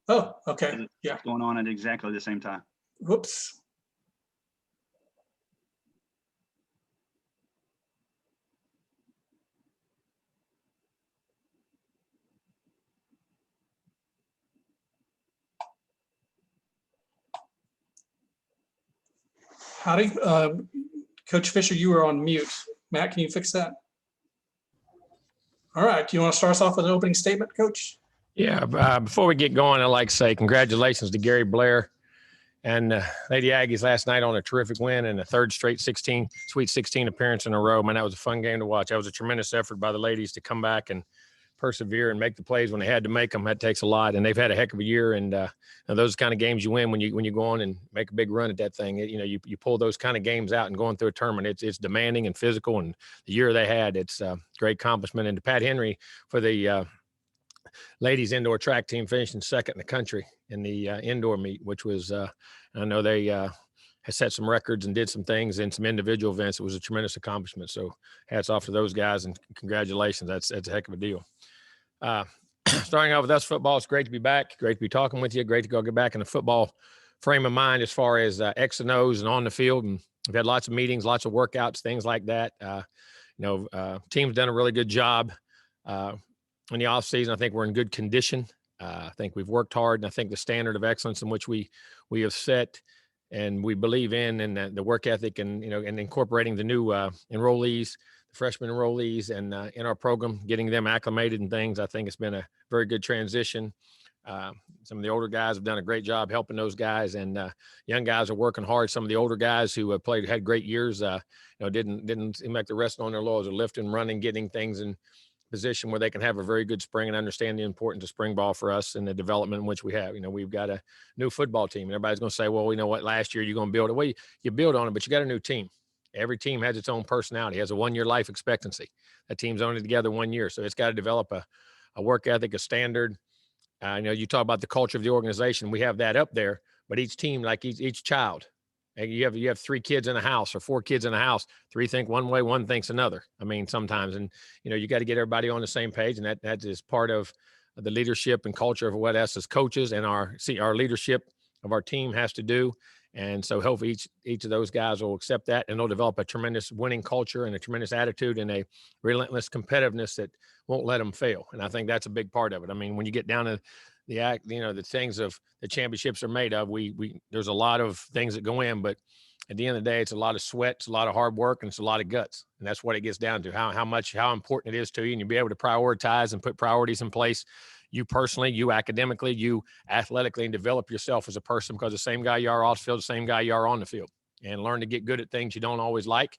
Oh, okay. Yeah. Going on at exactly the same time. Whoops. Howdy. Coach Fisher, you were on mute. Matt, can you fix that? All right. Do you want to start us off with an opening statement, Coach? Yeah. Before we get going, I'd like to say congratulations to Gary Blair and Lady Aggies last night on a terrific win and a third straight Sweet 16 appearance in a row. Man, that was a fun game to watch. That was a tremendous effort by the ladies to come back and persevere and make the plays when they had to make them. That takes a lot, and they've had a heck of a year. And those kind of games you win when you go on and make a big run at that thing. You pull those kind of games out and going through a tournament. It's demanding and physical. And the year they had, it's a great accomplishment. And to Pat Henry for the ladies indoor track team, finishing second in the country in the indoor meet, which was I know they has set some records and did some things in some individual events. It was a tremendous accomplishment. So hats off to those guys and congratulations. That's a heck of a deal. Starting off with us football, it's great to be back. Great to be talking with you. Great to go get back in the football frame of mind as far as X and O's and on the field. And we've had lots of meetings, lots of workouts, things like that. Team's done a really good job in the off season. I think we're in good condition. I think we've worked hard, and I think the standard of excellence in which we have set and we believe in the work ethic and incorporating the new enrollees, the freshman enrollees, and in our program, getting them acclimated and things. I think it's been a very good transition. Some of the older guys have done a great job helping those guys, and young guys are working hard. Some of the older guys who have had great years, didn't seem like they're resting on their laurels, are lifting, running, getting things in position where they can have a very good spring and understand the importance of spring ball for us and the development in which we have. We've got a new football team, and everybody's going to say, well, you know what, last year you're going to build it. Well, you build on it, but you got a new team. Every team has its own personality, has a 1-year life expectancy. That team's only together 1 year. So it's got to develop a work ethic, a standard. You talk about the culture of the organization. We have that up there, but each team, like each child, you have 3 kids in a house or 4 kids in a house. 3 think one way, 1 thinks another. I mean, sometimes, and you got to get everybody on the same page, and that is part of the leadership and culture of what us as coaches and our leadership of our team has to do. And so hopefully each of those guys will accept that, and they'll develop a tremendous winning culture and a tremendous attitude and a relentless competitiveness that won't let them fail. And I think that's a big part of it. I mean, when you get down to the things of the championships are made of, there's a lot of things that go in, but at the end of the day, it's a lot of sweat, it's a lot of hard work, and it's a lot of guts. And that's what it gets down to, how important it is to you. And you'll be able to prioritize and put priorities in place. You personally, you academically, you athletically, and develop yourself as a person, because the same guy you are off the field, the same guy you are on the field, and learn to get good at things you don't always like.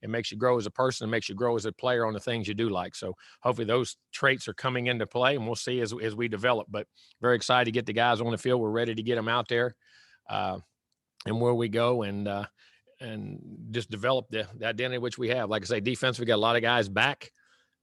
It makes you grow as a person. It makes you grow as a player on the things you do like. So hopefully those traits are coming into play, and we'll see as we develop. But very excited to get the guys on the field. We're ready to get them out there and where we go and just develop the identity which we have. Like I say, defense, we got a lot of guys back.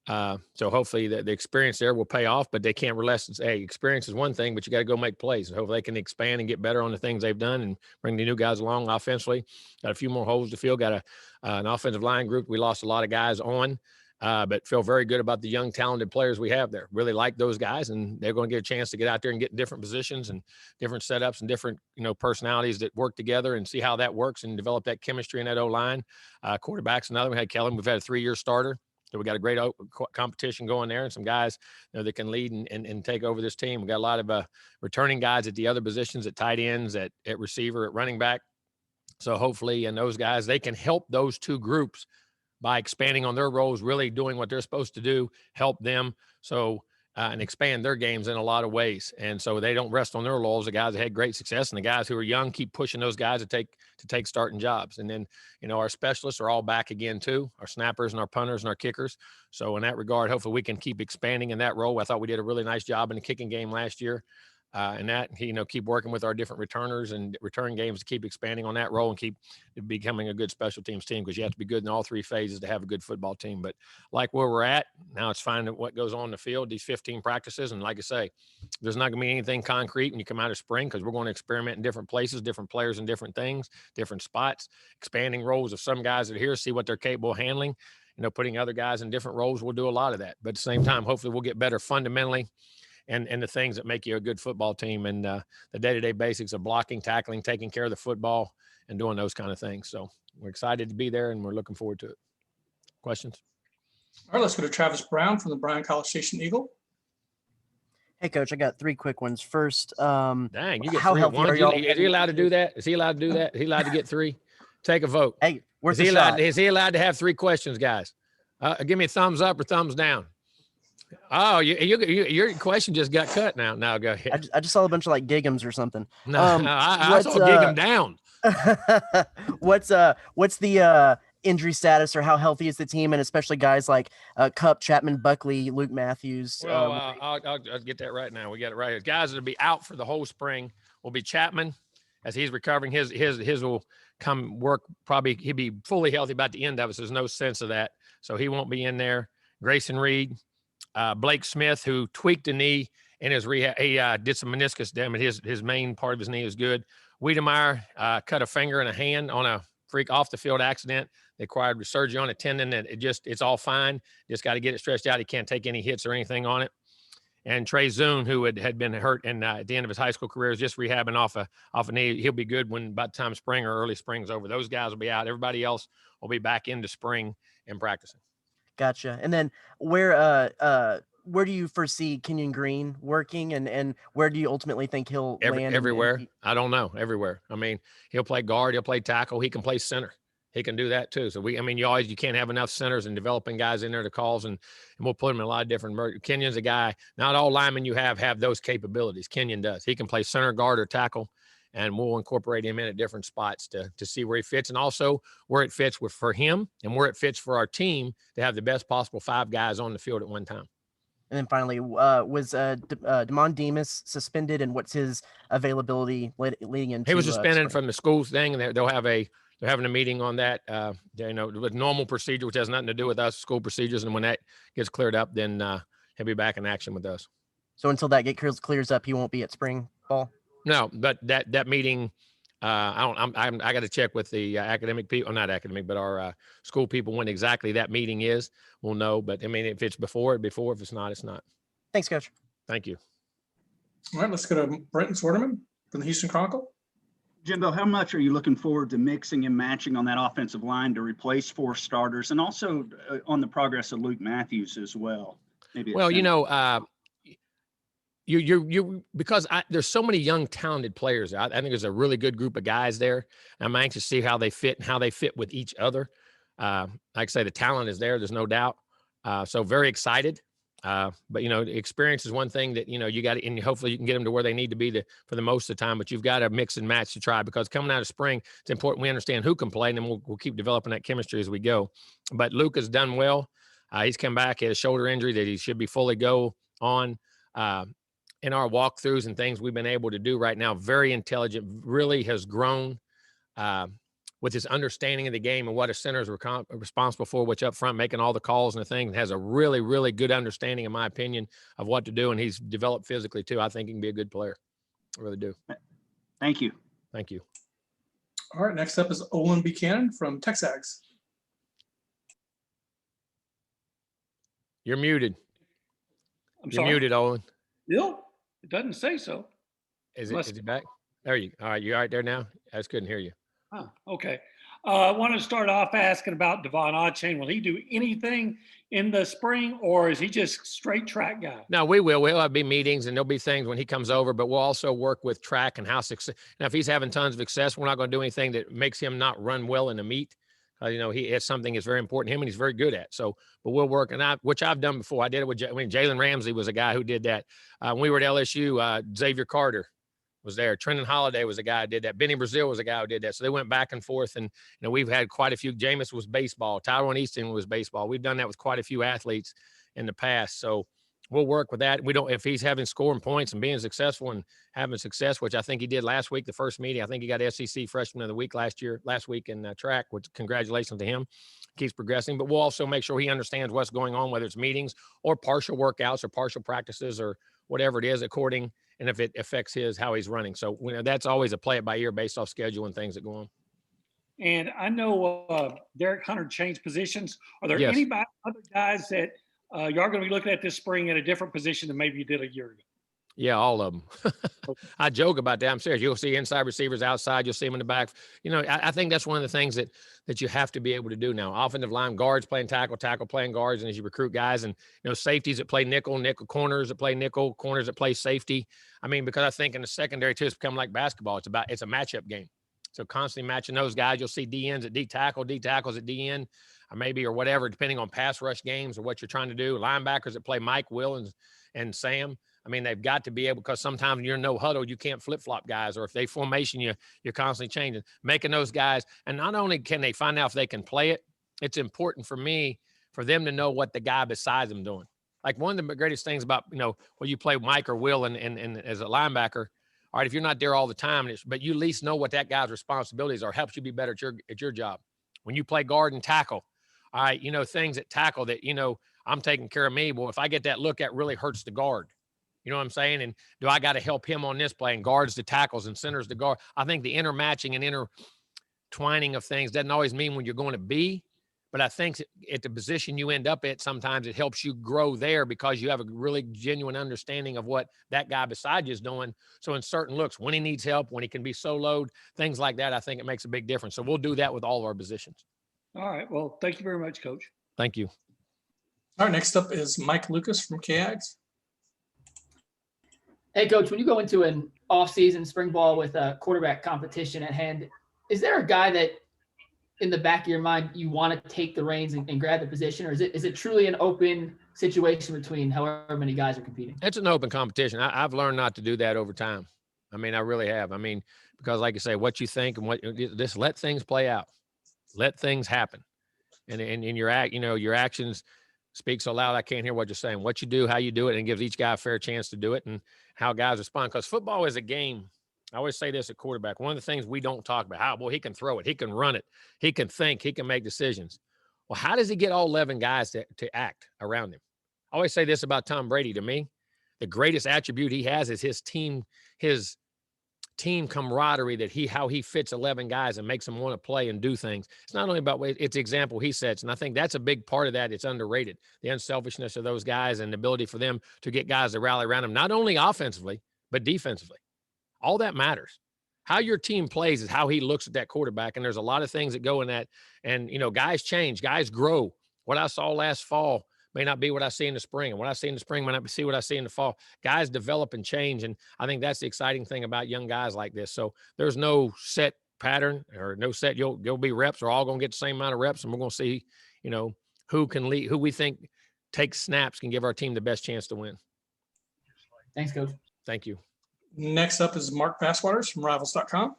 So hopefully the experience there will pay off, but they can't relax and say, hey, experience is one thing, but you got to go make plays. And hopefully they can expand and get better on the things they've done and bring the new guys along offensively. Got a few more holes to fill. Got an offensive line group. We lost a lot of guys on, but feel very good about the young, talented players we have there. Really like those guys, and they're going to get a chance to get out there and get in different positions and different setups and different, personalities that work together and see how that works and develop that chemistry in that O-line. Quarterback's another. We had Kellen. We've had a 3-year starter. So we got a great competition going there, and some guys that can lead and take over this team. We got a lot of returning guys at the other positions, at tight ends, at receiver, at running back. So hopefully, and those guys, they can help those 2 groups by expanding on their roles, really doing what they're supposed to do, help them and expand their games in a lot of ways. And so they don't rest on their laurels. The guys that had great success and the guys who are young keep pushing those guys to take starting jobs. And then, our specialists are all back again too, our snappers and our punters and our kickers. So in that regard, hopefully we can keep expanding in that role. I thought we did a really nice job in the kicking game last year. And that, keep working with our different returners and return games to keep expanding on that role and keep becoming a good special teams team, because you have to be good in all 3 phases to have a good football team. But like where we're at now, it's finding what goes on in the field, these 15 practices. And like I say, there's not going to be anything concrete when you come out of spring, because we're going to experiment in different places, different players and different things, different spots, expanding roles of some guys that are here, see what they're capable of handling. Putting other guys in different roles, we'll do a lot of that. But at the same time, hopefully we'll get better fundamentally and the things that make you a good football team, and the day-to-day basics of blocking, tackling, taking care of the football, and doing those kind of things. So we're excited to be there, and we're looking forward to it. Questions? All right, let's go to Travis Brown from the Bryan College Station Eagle. Hey, Coach, I got 3 quick ones. First, Dang, you get how 3 at healthy once. are y'all? Is he allowed to do that? Is he allowed to do that? Is he allowed to get 3? Take a vote. Hey, worth Is a he allowed? shot. Is he allowed to have 3 questions, guys? Give me a thumbs up or thumbs down. Oh, your question just got cut now. Now go ahead. I just saw a bunch of like Gigums or something. No, I saw dig him down. What's the injury status, or how healthy is the team, and especially guys like Cup, Chapman, Buckley, Luke Matthews? Well, I'll get that right now. We got it right here. Guys that'll be out for the whole spring will be Chapman, as he's recovering. His will come work probably. He'll be fully healthy about the end of it. So there's no sense of that, so he won't be in there. Grayson Reed, Blake Smith, who tweaked a knee in his rehab. He did some meniscus damage. His main part of his knee is good. Wiedemeyer cut a finger and a hand on a freak off the field accident. They required surgery on a tendon, and it's all fine. Just got to get it stretched out. He can't take any hits or anything on it. And Trey Zune, who had been hurt and at the end of his high school career, is just rehabbing off a knee. He'll be good when by the time spring or early spring's over. Those guys will be out. Everybody else will be back into spring and practicing. Gotcha. And then where do you foresee Kenyon Green working, and where do you ultimately think he'll land? Everywhere. I don't know. Everywhere. I mean, he'll play guard. He'll play tackle. He can play center. He can do that too. So you can't have enough centers and developing guys in there to calls, and we'll put him in a lot of different. Kenyon's a guy. Not all linemen you have those capabilities. Kenyon does. He can play center, guard, or tackle, and we'll incorporate him in at different spots to see where he fits, and also where it fits for him and where it fits for our team to have the best possible 5 guys on the field at one time. And then finally, was Damon Demas suspended, and what's his availability leading into? He was suspended spring? from the school thing, and they're having a meeting on that. With normal procedure, which has nothing to do with us, school procedures, and when that gets cleared up, then he'll be back in action with us. So until that clears up, he won't be at spring ball. No, but that meeting, I got to check with the academic people, not academic, but our school people when exactly that meeting is. We'll know. But I mean, if it's before. If it's not, it's not. Thanks, Coach. Thank you. All right, let's go to Brenton Swerdeman from the Houston Chronicle. Jimbo, how much are you looking forward to mixing and matching on that offensive line to replace 4 starters, and also on the progress of Luke Matthews as well? Maybe. Well, because there's so many young, talented players. I think there's a really good group of guys there. I'm anxious to see how they fit and how they fit with each other. Like I say, the talent is there. There's no doubt. So very excited. But experience is one thing that, you got to, and hopefully you can get them to where they need to be for the most of the time, but you've got to mix and match to try, because coming out of spring, it's important we understand who can play, and then we'll keep developing that chemistry as we go. But Luke has done well. He's come back, he had a shoulder injury that he should be fully go on. In our walkthroughs and things we've been able to do right now, very intelligent, really has grown with his understanding of the game and what his centers were responsible for, which up front, making all the calls and the thing, has a really, really good understanding, in my opinion, of what to do. And he's developed physically too. I think he can be a good player. I really do. Thank you. Thank you. All right, next up is Olin Buchanan from Texas. You're muted. I'm You're sorry. muted, Olin. Bill? It doesn't say so. Is he back? There you all right. You all right there now? I just couldn't hear you. Huh, okay. I want to start off asking about Devon Achane. Will he do anything in the spring, or is he just straight track guy? No, we will. We'll be meetings, and there'll be things when he comes over, but we'll also work with track and how success. Now, if he's having tons of success, we're not going to do anything that makes him not run well in the meet. It's something that's very important to him, and he's very good at. So, but we'll work, which I've done before. I did it with, Jalen Ramsey was a guy who did that. When we were at LSU, Xavier Carter was there. Trenton Holiday was a guy who did that. Benny Brazil was a guy who did that. So they went back and forth, and we've had quite a few. Jameis was baseball. Tyrone Easton was baseball. We've done that with quite a few athletes in the past. So we'll work with that. If he's having scoring points and being successful and having success, which I think he did last week, the first meeting. I think he got SEC Freshman of the Week last week in track, which congratulations to him. Keeps progressing, but we'll also make sure he understands what's going on, whether it's meetings or partial workouts or partial practices or whatever it is, according, and if it affects how he's running. So that's always a play it by ear based off schedule and things that go on. And I know Derek Hunter changed positions. Are there Yes. other guys that you are going to be looking at this spring at a different position than maybe you did a year ago? Yeah, all of them. I joke about that. I'm serious. You'll see inside receivers outside. You'll see them in the back. You know, I think that's one of the things that you have to be able to do now. Offensive line guards playing tackle, tackle playing guards, and as you recruit guys, and safeties that play nickel, corners that play nickel, corners that play safety. I mean, because I think in the secondary too, it's become like basketball. It's a matchup game. So constantly matching those guys. You'll see DNs at D tackle, D tackles at DN, or whatever, depending on pass rush games or what you're trying to do. Linebackers that play Mike, Will, and Sam. I mean, they've got to be able, because sometimes you're in no huddle, you can't flip-flop guys, or if they formation you, you're constantly changing, making those guys. And not only can they find out if they can play it, it's important for them to know what the guy beside them doing. Like one of the greatest things about, when you play Mike or Will and as a linebacker, all right, if you're not there all the time, but you at least know what that guy's responsibilities are, helps you be better at your job. When you play guard and tackle, all right, things at tackle that, I'm taking care of me. Well, if I get that look, that really hurts the guard. You know what I'm saying? And do I got to help him on this play, and guards the tackles and centers the guard? I think the intermatching and intertwining of things doesn't always mean when you're going to be, but I think at the position you end up at, sometimes it helps you grow there because you have a really genuine understanding of what that guy beside you is doing. So in certain looks, when he needs help, when he can be soloed, things like that, I think it makes a big difference. So we'll do that with all of our positions. All right. Well, thank you very much, Coach. Thank you. All right, next up is Mike Lucas from KAGS. Hey, Coach, when you go into an off-season spring ball with a quarterback competition at hand, is there a guy that in the back of your mind you want to take the reins and grab the position, or is it truly an open situation between however many guys are competing? It's an open competition. I've learned not to do that over time. I mean, I really have. I mean, because like I say, what you think and just let things play out, let things happen, and your actions speak so loud I can't hear what you're saying. What you do, how you do it, and gives each guy a fair chance to do it, and how guys respond. Because football is a game. I always say this at quarterback. One of the things we don't talk about, he can throw it, he can run it, he can think, he can make decisions. Well, how does he get all 11 guys to act around him? I always say this about Tom Brady. To me, the greatest attribute he has is his team camaraderie, how he fits 11 guys and makes them want to play and do things. It's not only about it's the example he sets. And I think that's a big part of that. It's underrated. The unselfishness of those guys and the ability for them to get guys to rally around them, not only offensively, but defensively. All that matters. How your team plays is how he looks at that quarterback. And there's a lot of things that go in that. And, guys change, guys grow. What I saw last fall may not be what I see in the spring. And what I see in the spring may not be what I see in the fall. Guys develop and change. And I think that's the exciting thing about young guys like this. So there's no set pattern or no set, you'll be reps. We're all going to get the same amount of reps. And we're going to see, who can lead, who we think takes snaps can give our team the best chance to win. Thanks, Coach. Thank you. Next up is Mark Passwaters from Rivals.com.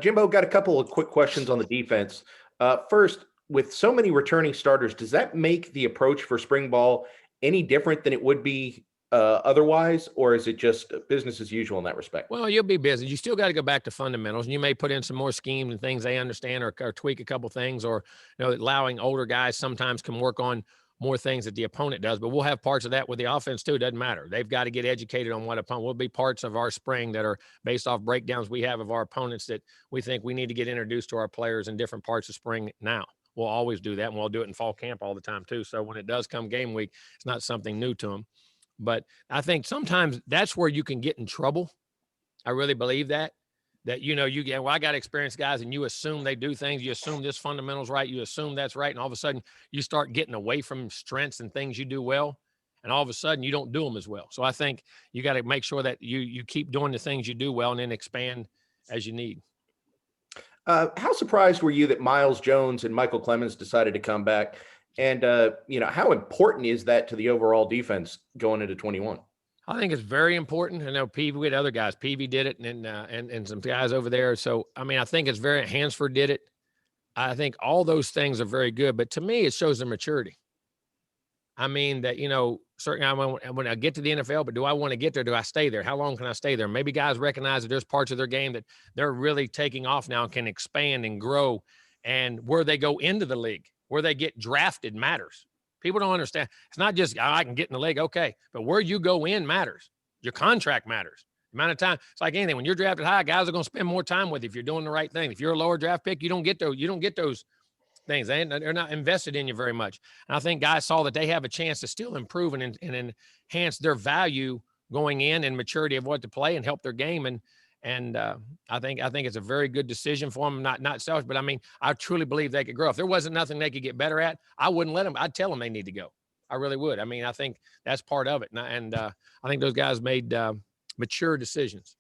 Jimbo, got a couple of quick questions on the defense. First, with so many returning starters, does that make the approach for spring ball any different than it would be otherwise, or is it just business as usual in that respect? Well, you'll be busy. You still got to go back to fundamentals, and you may put in some more schemes and things they understand, or tweak a couple things, or allowing older guys sometimes can work on more things that the opponent does. But we'll have parts of that with the offense too. It doesn't matter. They've got to get educated on what opponent will be. Parts of our spring that are based off breakdowns we have of our opponents that we think we need to get introduced to our players in different parts of spring now. We'll always do that, and we'll do it in fall camp all the time too. So when it does come game week, it's not something new to them. But I think sometimes that's where you can get in trouble. I really believe that you get, I got experienced guys, and you assume they do things. You assume this fundamental's right. You assume that's right. And all of a sudden you start getting away from strengths and things you do well. And all of a sudden you don't do them as well. So I think you got to make sure that you keep doing the things you do well and then expand as you need. How surprised were you that Miles Jones and Michael Clemens decided to come back? And, how important is that to the overall defense going into 21? I think it's very important. I know Peavy, we had other guys. Peavy did it, and some guys over there. So, I mean, I think it's very, Hansford did it. I think all those things are very good. But to me, it shows their maturity. I mean, that, certainly when I get to the NFL, but do I want to get there? Do I stay there? How long can I stay there? Maybe guys recognize that there's parts of their game that they're really taking off now and can expand and grow. And where they go into the league, where they get drafted matters. People don't understand. It's not just, I can get in the league. Okay. But where you go in matters. Your contract matters. The amount of time. It's like anything. When you're drafted high, guys are going to spend more time with you if you're doing the right thing. If you're a lower draft pick, you don't get those things. They're not invested in you very much. And I think guys saw that they have a chance to still improve and enhance their value going in and maturity of what to play and help their game. And I think it's a very good decision for them. Not selfish, but I mean, I truly believe they could grow. If there wasn't nothing they could get better at, I wouldn't let them. I'd tell them they need to go. I really would. I mean, I think that's part of it. And I think those guys made mature decisions.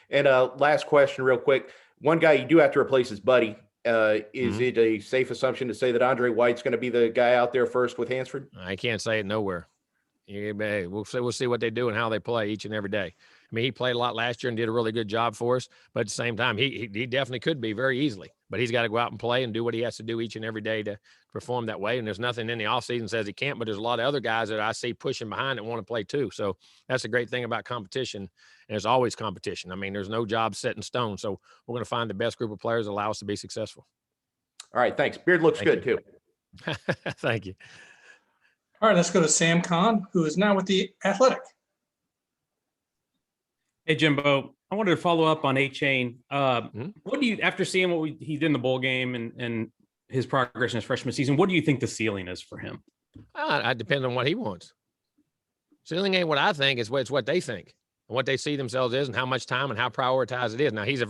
And last question real quick. One guy you do have to replace is Buddy. Is it a safe assumption to say that Andre White's going to be the guy out there first with Hansford? I can't say it nowhere. Yeah, we'll see what they do and how they play each and every day. I mean, he played a lot last year and did a really good job for us. But at the same time, he definitely could be very easily. But he's got to go out and play and do what he has to do each and every day to perform that way. And there's nothing in the offseason says he can't, but there's a lot of other guys that I see pushing behind that want to play too. So that's the great thing about competition. And there's always competition. I mean, there's no job set in stone. So we're going to find the best group of players that allow us to be successful. All right, thanks. Beard looks good too. Thank you. All right, let's go to Sam Kahn, who is now with the Athletic. Hey, Jimbo, I wanted to follow up on Achane. What do you, after seeing what he did in the bowl game and his progress in his freshman season, what do you think the ceiling is for him? It depends on what he wants. Ceiling ain't what I think, it's what they think and what they see themselves is and how much time and how prioritized it is. Now, he's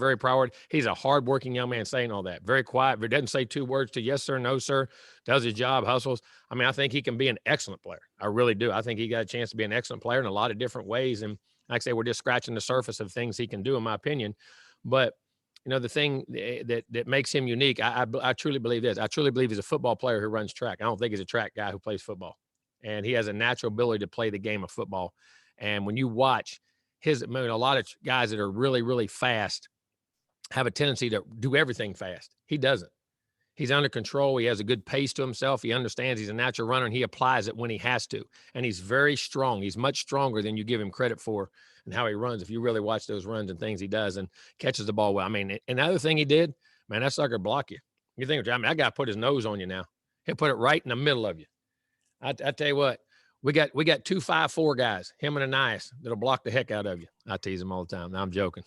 a hardworking young man saying all that. Very quiet, but doesn't say two words to yes, sir, no, sir, does his job, hustles. I mean, I think he can be an excellent player. I really do. I think he got a chance to be an excellent player in a lot of different ways. And like I say, we're just scratching the surface of things he can do, in my opinion. But, you know, the thing that makes him unique, I truly believe this. I truly believe he's a football player who runs track. I don't think he's a track guy who plays football. And he has a natural ability to play the game of football. And when you watch a lot of guys that are really, really fast have a tendency to do everything fast. He doesn't. He's under control. He has a good pace to himself. He understands he's a natural runner and he applies it when he has to. And he's very strong. He's much stronger than you give him credit for and how he runs. If you really watch those runs and things he does and catches the ball well. I mean, another thing he did, man, that sucker block you. You think, I mean, that guy put his nose on you now. He'll put it right in the middle of you. I tell you what, we got 2 5'4" guys, him and Ananias, that'll block the heck out of you. I tease him all the time. Now I'm joking.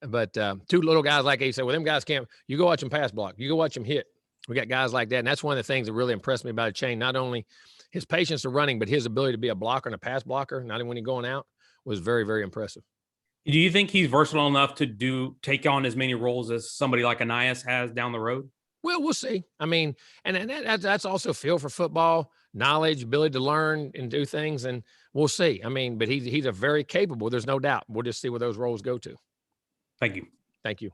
But 2 little guys like he said, well, them guys can't. You go watch them pass block. You go watch them hit. We got guys like that. And that's one of the things that really impressed me about Achane. Not only his patience to running, but his ability to be a blocker and a pass blocker, not even when he's going out, was very, very impressive. Do you think he's versatile enough to take on as many roles as somebody like Ananias has down the road? Well, we'll see. I mean, and that's also feel for football, knowledge, ability to learn and do things, and we'll see. I mean, but he's a very capable. There's no doubt. We'll just see where those roles go to. Thank you. Thank you.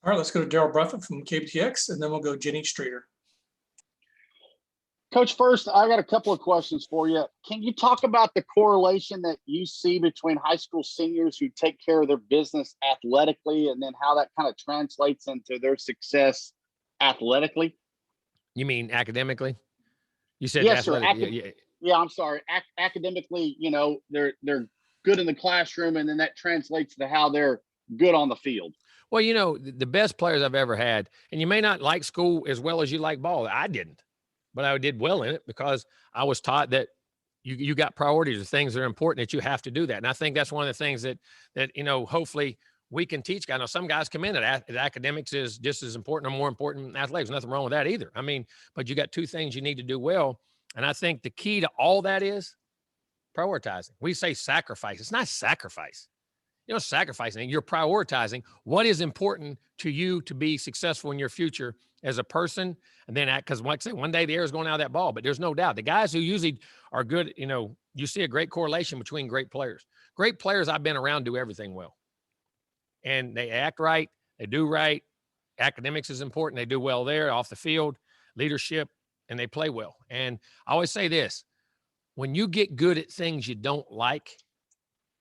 All right, let's go to Daryl Bruffett from KBTX, and then we'll go Jenny Streeter. Coach, first, I got a couple of questions for you. Can you talk about the correlation that you see between high school seniors who take care of their business athletically and then how that kind of translates into their success athletically? You mean academically? You said yes, sir. Yeah. I'm sorry. Academically, you know, they're good in the classroom, and then that translates to how they're good on the field. Well, you know, the best players I've ever had, and you may not like school as well as you like ball. I didn't, but I did well in it because I was taught that you got priorities of things that are important, that you have to do that. And I think that's one of the things that you know, hopefully we can teach guys. Now, some guys come in at academics is just as important or more important than athletics. Nothing wrong with that either. I mean, but you got 2 things you need to do well. And I think the key to all that is prioritizing. We say sacrifice. It's not sacrifice. You're not sacrificing. You're prioritizing what is important to you to be successful in your future as a person. And then, because like I say, one day the air is going out of that ball, but there's no doubt the guys who usually are good, you know, you see a great correlation between great players. Great players I've been around do everything well. And they act right. They do right. Academics is important. They do well there, off the field, leadership, and they play well. And I always say this, when you get good at things you don't like,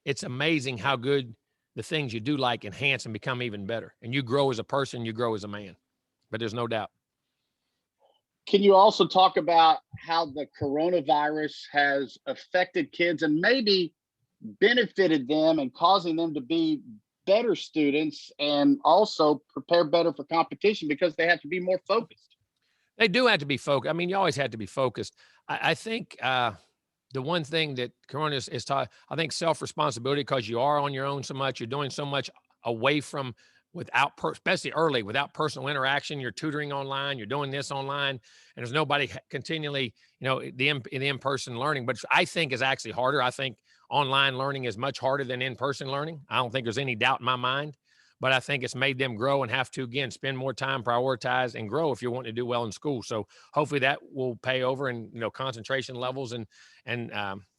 it's amazing how good the things you do like enhance and become even better. And you grow as a person, you grow as a man. But there's no doubt. Can you also talk about how the coronavirus has affected kids and maybe benefited them and causing them to be better students and also prepare better for competition because they have to be more focused? They do have to be focused. I mean, you always have to be focused. I think the one thing that Corona is taught, I think self-responsibility, because you are on your own so much, you're doing so much away from without, especially early, without personal interaction. You're tutoring online, you're doing this online, and there's nobody continually, the in-person learning. But I think is actually harder. I think online learning is much harder than in-person learning. I don't think there's any doubt in my mind, but I think it's made them grow and have to, again, spend more time, prioritize, and grow if you're wanting to do well in school. So hopefully that will pay over in, concentration levels and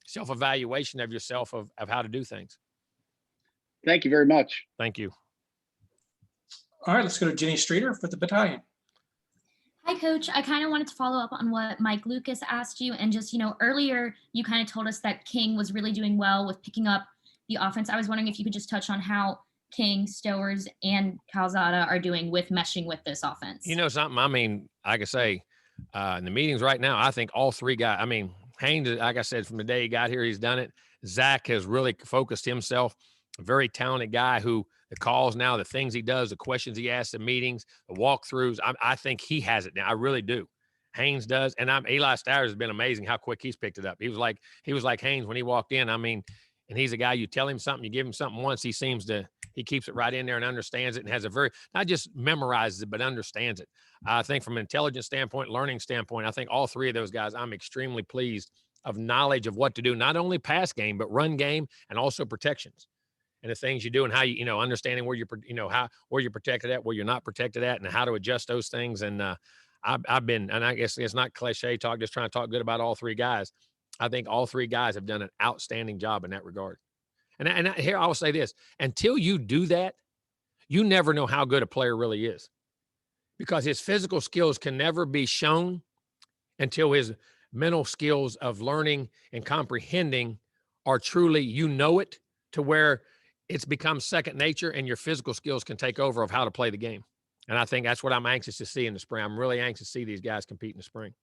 self-evaluation of yourself of how to do things. Thank you very much. Thank you. All right, let's go to Jenny Streeter for the battalion. Hi, Coach. I kind of wanted to follow up on what Mike Lucas asked you. And just, earlier you kind of told us that King was really doing well with picking up the offense. I was wondering if you could just touch on how King, Stowers, and Calzada are doing with meshing with this offense. Something, I mean, like I say, in the meetings right now, I think all three guys, Haynes, like I said, from the day he got here, he's done it. Zach has really focused himself, a very talented guy who the calls now, the things he does, the questions he asks, the meetings, the walkthroughs. I think he has it now. I really do. Haynes does. And Eli Stowers has been amazing how quick he's picked it up. He was like Haynes when he walked in. And he's a guy, you tell him something, you give him something once, he keeps it right in there and understands it and has not just memorizes it, but understands it. I think from an intelligence standpoint, learning standpoint, I think all three of those guys, I'm extremely pleased of knowledge of what to do, not only pass game, but run game and also protections. And the things you do and how understanding where where you're protected at, where you're not protected at, and how to adjust those things. And I've been, and I guess it's not cliche talk, just trying to talk good about all three guys. I think all three guys have done an outstanding job in that regard. And here I will say this: until you do that, you never know how good a player really is, because his physical skills can never be shown until his mental skills of learning and comprehending are truly, it to where it's become second nature and your physical skills can take over of how to play the game. And I think that's what I'm anxious to see in the spring. I'm really anxious to see these guys compete in the spring.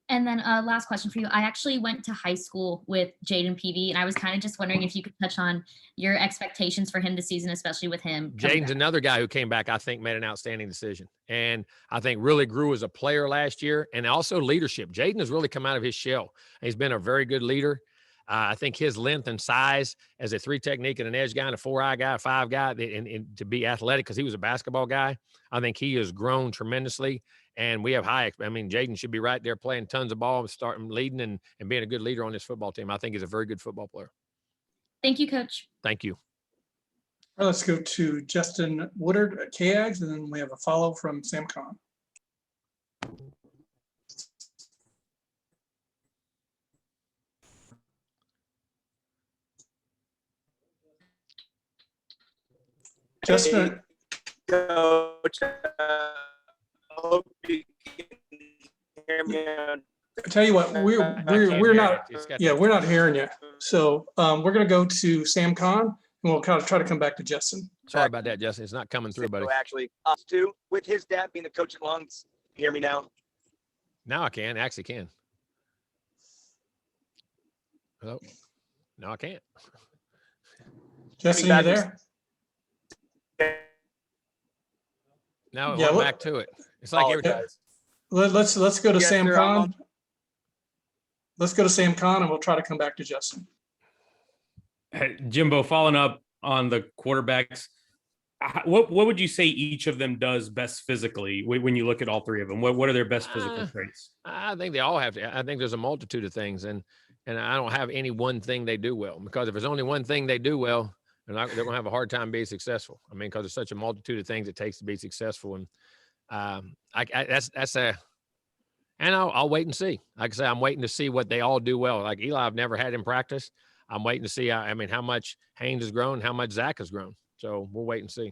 And then last question for you. I actually went to high school with Jaden Peavy, and I was kind of just wondering if you could touch on your expectations for him this season, especially with him. Jaden's another guy who came back, I think, made an outstanding decision. And I think really grew as a player last year, and also leadership. Jaden has really come out of his shell. He's been a very good leader. I think his length and size as a 3 technique and an edge guy and a 4-eye guy, 5 guy, and to be athletic because he was a basketball guy, I think he has grown tremendously. And we have Jaden should be right there playing tons of ball, starting leading and being a good leader on this football team. I think he's a very good football player. Thank you, Coach. Thank you. All right, let's go to Justin Woodard at KAGS, and then we have a follow from Sam Kahn. Justin, Coach, hope you can hear me. I tell you what, we're not hearing you. So we're going to go to Sam Kahn, and we'll kind of try to come back to Justin. Sorry about that, Justin. It's not coming through, buddy. Actually, us too, with his dad being the coach at Lungs. You hear me now? Now I can. Actually can. Hello? No, I can't. Justin, you there? Now it went back to it. It's like every time. Let's go to Sam Kahn. Let's go to Sam Kahn, and we'll try to come back to Justin. Hey, Jimbo, following up on the quarterbacks, what would you say each of them does best physically when you look at all three of them? What are their best physical traits? I think they all have to. I think there's a multitude of things, and I don't have any one thing they do well, because if there's only one thing they do well, they're going to have a hard time being successful. Because there's such a multitude of things it takes to be successful. And I'll wait and see. Like I say, I'm waiting to see what they all do well. Like Eli, I've never had in practice. I'm waiting to see, how much Haynes has grown, how much Zach has grown. So we'll wait and see.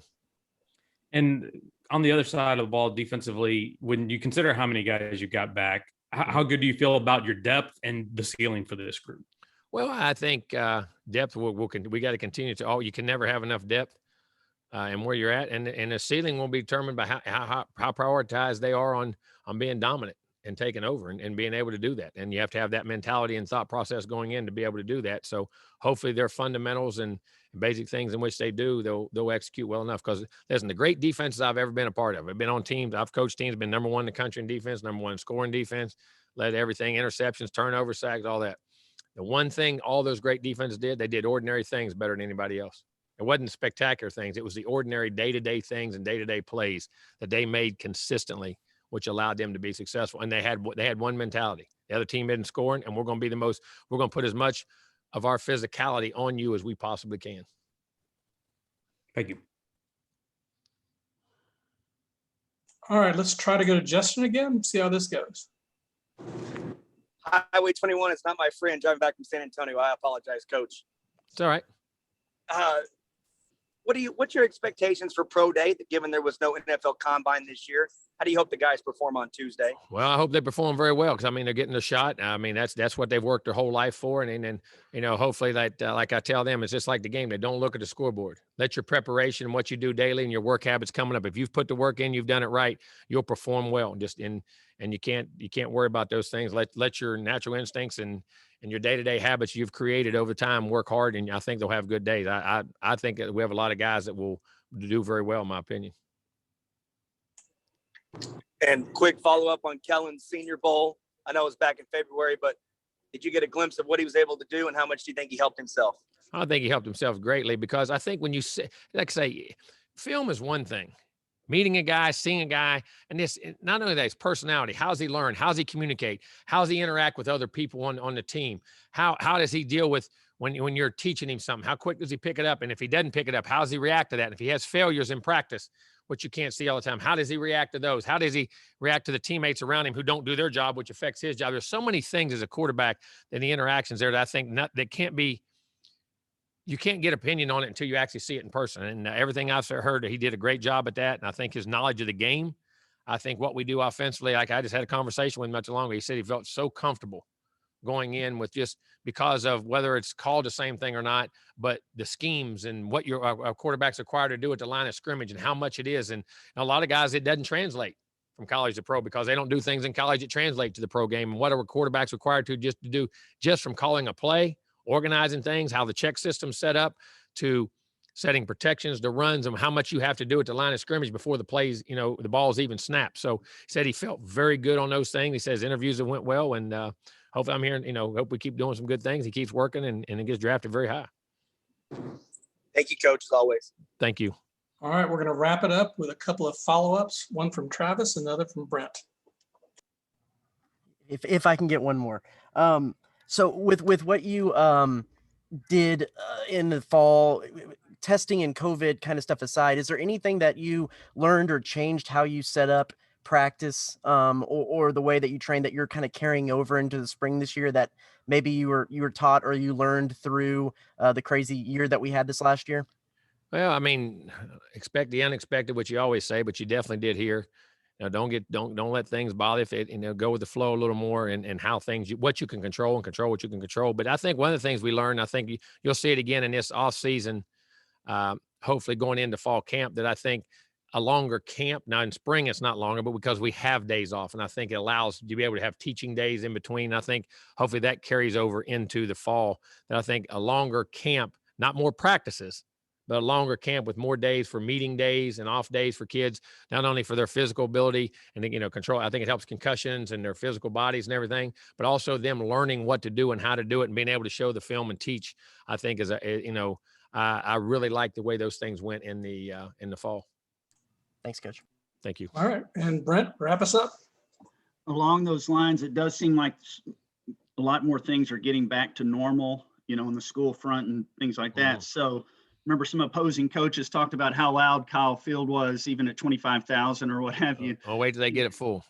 And on the other side of the ball, defensively, when you consider how many guys you got back, how good do you feel about your depth and the ceiling for this group? Well, I think depth, we got to continue to, you can never have enough depth and where you're at. And the ceiling will be determined by how prioritized they are on being dominant and taking over and being able to do that. And you have to have that mentality and thought process going in to be able to do that. So hopefully their fundamentals and basic things in which they do, they'll execute well enough. Because listen, the great defenses I've ever been a part of, I've been on teams, I've coached teams, been number 1 in the country in defense, number 1 in scoring defense, led everything, interceptions, turnovers, sacks, all that. The one thing all those great defenses did, they did ordinary things better than anybody else. It wasn't spectacular things. It was the ordinary day-to-day things and day-to-day plays that they made consistently, which allowed them to be successful. And they had one mentality. The other team isn't scoring, and we're going to put as much of our physicality on you as we possibly can. Thank you. All right, let's try to go to Justin again, see how this goes. Highway 21 is not my friend driving back from San Antonio. I apologize, Coach. It's all right. What's your expectations for pro day, given there was no NFL combine this year? How do you hope the guys perform on Tuesday? Well, I hope they perform very well, because I mean, they're getting a shot. I mean, that's what they've worked their whole life for. And you know, hopefully that, like I tell them, it's just like the game. They don't look at the scoreboard. Let your preparation and what you do daily and your work habits coming up. If you've put the work in, you've done it right, you'll perform well. And you can't worry about those things. Let your natural instincts and your day-to-day habits you've created over time work hard, and I think they'll have good days. I think that we have a lot of guys that will do very well, in my opinion. And quick follow-up on Kellen's Senior Bowl. I know it was back in February, but did you get a glimpse of what he was able to do, and how much do you think he helped himself? I think he helped himself greatly, because I think when you say, like I say, film is one thing. Meeting a guy, seeing a guy, and this, not only that, his personality. How's he learn? How's he communicate? How's he interact with other people on the team? How does he deal with when you're teaching him something? How quick does he pick it up? And if he doesn't pick it up, how does he react to that? And if he has failures in practice, which you can't see all the time, how does he react to those? How does he react to the teammates around him who don't do their job, which affects his job? There's so many things as a quarterback and the interactions there that I think that can't be. You can't get opinion on it until you actually see it in person. And everything I've heard, he did a great job at that. And I think his knowledge of the game, I think what we do offensively, like I just had a conversation with him not too long ago. He said he felt so comfortable going in with, just because of whether it's called the same thing or not, but the schemes and what your quarterback's required to do at the line of scrimmage and how much it is. And a lot of guys, it doesn't translate from college to pro, because they don't do things in college that translate to the pro game. And what are quarterbacks required to do just from calling a play, organizing things, how the check system's set up, to setting protections, to runs, and how much you have to do at the line of scrimmage before the plays, the ball's even snapped. So he said he felt very good on those things. He says interviews have went well, and hopefully I'm hearing, hope we keep doing some good things. He keeps working and it gets drafted very high. Thank you, Coach, as always. Thank you. All right, we're going to wrap it up with a couple of follow-ups, one from Travis, another from Brent. If I can get one more. So with what you did in the fall, testing and COVID kind of stuff aside, is there anything that you learned or changed how you set up practice, or the way that you train, that you're kind of carrying over into the spring this year, that maybe you were taught or you learned through the crazy year that we had this last year? Well, I mean, expect the unexpected, which you always say, but you definitely did here. Don't let things bother you. If it, go with the flow a little more, and how things, what you can control and control what you can control. But I think one of the things we learned, I think you'll see it again in this off season, hopefully going into fall camp, that I think a longer camp, now in spring, it's not longer, but because we have days off, and I think it allows you to be able to have teaching days in between. I think hopefully that carries over into the fall, that I think a longer camp, not more practices, but a longer camp with more days for meeting days and off days for kids, not only for their physical ability and, control. I think it helps concussions and their physical bodies and everything, but also them learning what to do and how to do it and being able to show the film and teach, I think I really like the way those things went in the fall. Thanks, Coach. Thank you. All right, and Brent, wrap us up. Along those lines, it does seem like a lot more things are getting back to normal, on the school front and things like that. So remember, some opposing coaches talked about how loud Kyle Field was, even at 25,000 or what have you. I'll wait till they get it full.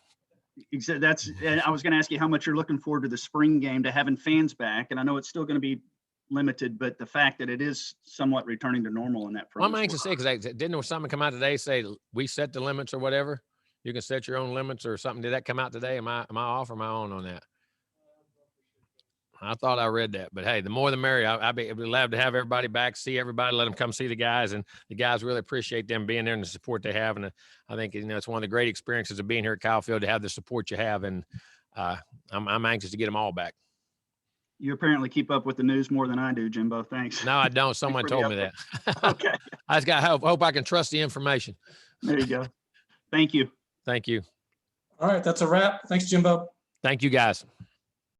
And I was going to ask you how much you're looking forward to the spring game, to having fans back. And I know it's still going to be limited, but the fact that it is somewhat returning to normal in that front. Well, I'm anxious to say, because didn't something come out today say we set the limits or whatever? You can set your own limits or something. Did that come out today? Am I off or am I on that? I thought I read that, but hey, the more the merrier. I'd be glad to have everybody back, see everybody, let them come see the guys, and the guys really appreciate them being there and the support they have. And I think it's one of the great experiences of being here at Kyle Field, to have the support you have, and I'm anxious to get them all back. You apparently keep up with the news more than I do, Jimbo. Thanks. No, I don't. Someone told me that. Okay. I just got hope I can trust the information. There you go. Thank you. Thank you. All right, that's a wrap. Thanks, Jimbo. Thank you, guys.